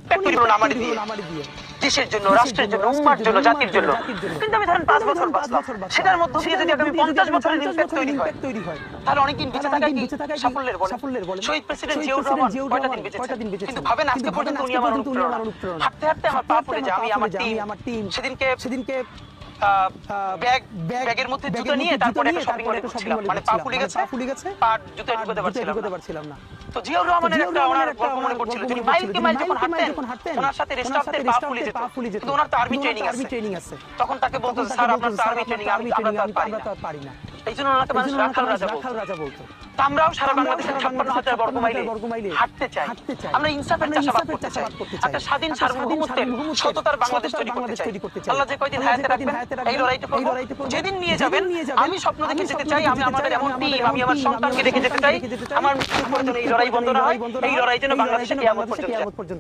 পেট তৈরি হলো আমারে দিয়ে, দেশের জন্য, রাষ্ট্রের জন্য, উম্মার জন্য, জাতির জন্য। কিন্তু আমি ধরেন 5 বছর বাঁচলাম, সেটার মধ্য দিয়ে যদি আগামী 50 বছরের ইমপ্যাক্ট তৈরি হয়, তাহলে অনেকদিন বেঁচে থাকা কি সাফল্যের বলে? শহীদ প্রেসিডেন্ট জিয়াউর রহমান কয়টা দিন বেঁচে ছিলেন? কিন্তু ভাবেন আজকে পর্যন্ত উনি আমার অনুপ্রেরণা। হাঁটতে হাঁটতে আমার পা পড়ে যায়, আমি আমার টিম সেদিনকে ব্যাগের মধ্যে জুতো নিয়ে তারপরে একটা শপিং মলে ঢুকছিলাম, মানে পা ফুলে গেছে, পা জুতোয় ঢুকাতে পারছিলাম না। তো জিয়াউর রহমানের একটা ওনার গল্প মনে পড়ছিল, তিনি মাইলকে মাইল যখন হাঁটতেন, ওনার সাথে স্টাফদের পা ফুলে যেত, কিন্তু ওনার তো আর্মি ট্রেনিং আছে। তখন তাকে বলতো, স্যার আপনার তো আর্মি ট্রেনিং, আমরা তো পারি না। এই জন্য ওনাকে মানুষ রাখাল রাজা বলতো। আমরাও সারা বাংলাদেশের 56,000 বর্গ মাইলে হাঁটতে চাই, আমরা ইনসাফের চাষাবাদ করতে চাই, একটা স্বাধীন সার্বভৌমত্বের সততার বাংলাদেশ তৈরি করতে চাই। আল্লাহ যে কয়দিন হায়াতে রাখবেন এই লড়াইটা করব, যেদিন নিয়ে যাবেন আমি স্বপ্ন দেখে যেতে চাই, আমি আমাদের এমন টিম, আমি আমার সন্তানকে রেখে যেতে চাই, আমার মৃত্যুর পর্যন্ত এই লড়াই বন্ধ না হয়, এই লড়াই যেন বাংলাদেশে কিয়ামত পর্যন্ত